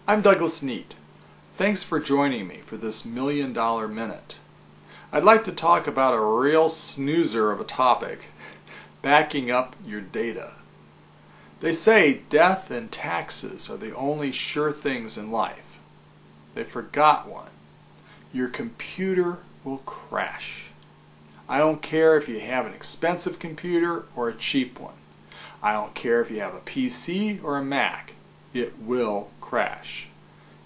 I'm Douglas Neat. Thanks for joining me for this $1 Million Minute. I'd like to talk about a real snoozer of a topic, backing up your data. They say death and taxes are the only sure things in life. They forgot one. Your computer will crash. I don't care if you have an expensive computer or a cheap one. I don't care if you have a PC or a Mac. It will crash.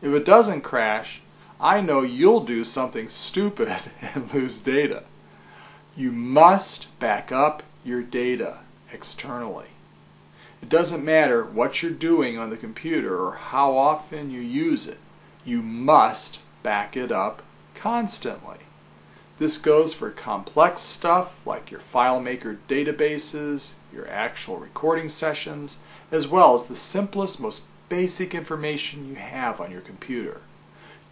If it doesn't crash, I know you'll do something stupid and lose data. You must back up your data externally. It doesn't matter what you're doing on the computer or how often you use it. You must back it up constantly. This goes for complex stuff like your FileMaker databases, your actual recording sessions, as well as the simplest, most basic information you have on your computer.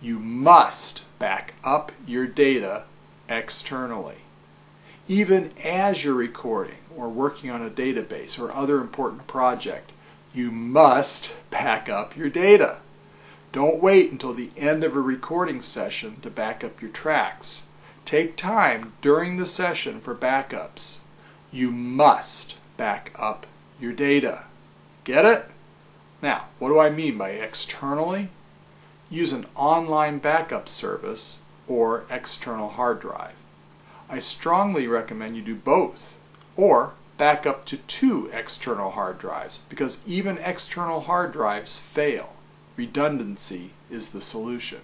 You must back up your data externally. Even as you're recording or working on a database or other important project, you must back up your data. Don't wait until the end of a recording session to back up your tracks. Take time during the session for backups. You must back up your data. Get it? Now, what do I mean by externally? Use an online backup service or external hard drive. I strongly recommend you do both, or back up to 2 external hard drives, because even external hard drives fail. Redundancy is the solution.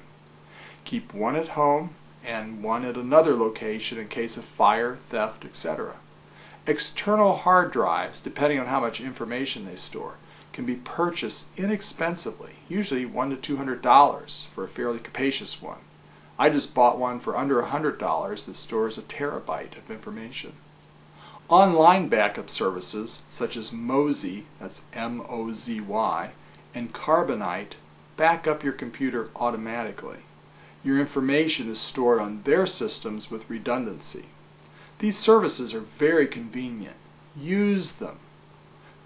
Keep one at home and one at another location in case of fire, theft, etc. External hard drives, depending on how much information they store, can be purchased inexpensively, usually $100 to $200 for a fairly capacious one. I just bought one for under $100 that stores a terabyte of information. Online backup services such as Mozy, that's M-O-Z-Y, and Carbonite back up your computer automatically. Your information is stored on their systems with redundancy. These services are very convenient. Use them.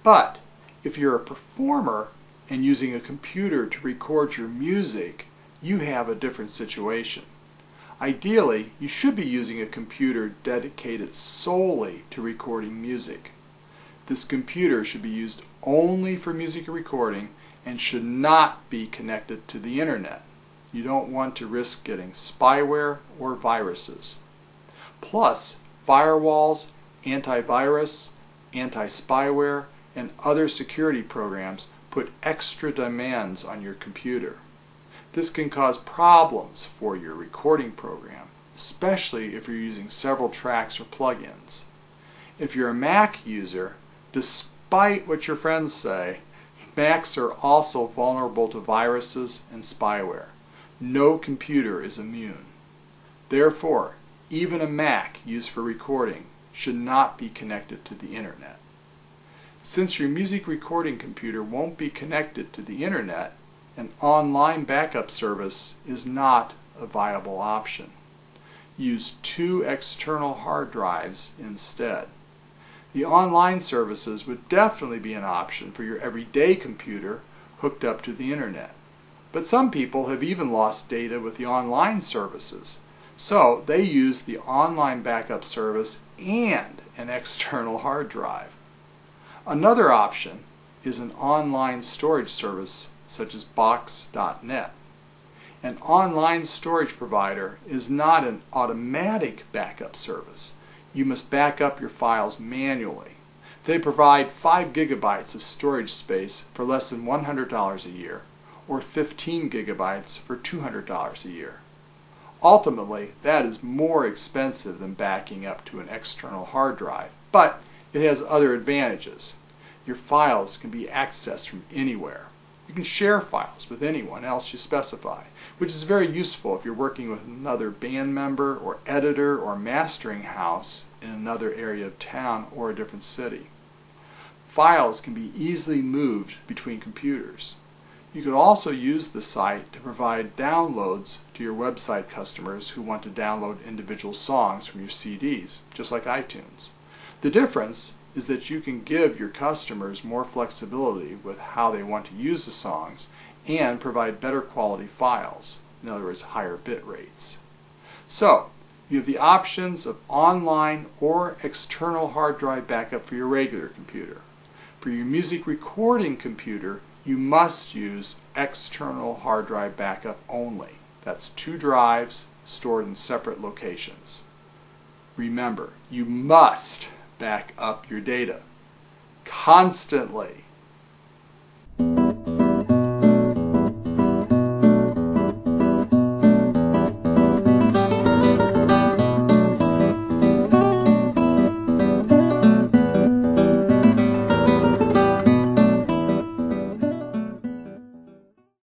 But if you're a performer and using a computer to record your music, you have a different situation. Ideally, you should be using a computer dedicated solely to recording music. This computer should be used only for music recording and should not be connected to the internet. You don't want to risk getting spyware or viruses. Plus, firewalls, antivirus, anti-spyware, and other security programs put extra demands on your computer. This can cause problems for your recording program, especially if you're using several tracks or plugins. If you're a Mac user, despite what your friends say, Macs are also vulnerable to viruses and spyware. No computer is immune. Therefore, even a Mac used for recording should not be connected to the internet. Since your music recording computer won't be connected to the internet, an online backup service is not a viable option. Use 2 external hard drives instead. The online services would definitely be an option for your everyday computer hooked up to the internet. But some people have even lost data with the online services, so they use the online backup service and an external hard drive. Another option is an online storage service such as Box.net. An online storage provider is not an automatic backup service. You must back up your files manually. They provide 5 gigabytes of storage space for less than $100 a year, or 15 gigabytes for $200 a year. Ultimately, that is more expensive than backing up to an external hard drive, but it has other advantages. Your files can be accessed from anywhere. You can share files with anyone else you specify, which is very useful if you're working with another band member or editor or mastering house in another area of town or a different city. Files can be easily moved between computers. You could also use the site to provide downloads to your website customers who want to download individual songs from your CDs, just like iTunes. The difference is that you can give your customers more flexibility with how they want to use the songs and provide better quality files, in other words, higher bit rates. So, you have the options of online or external hard drive backup for your regular computer. For your music recording computer, you must use external hard drive backup only. That's 2 drives stored in separate locations. Remember, you must back up your data constantly.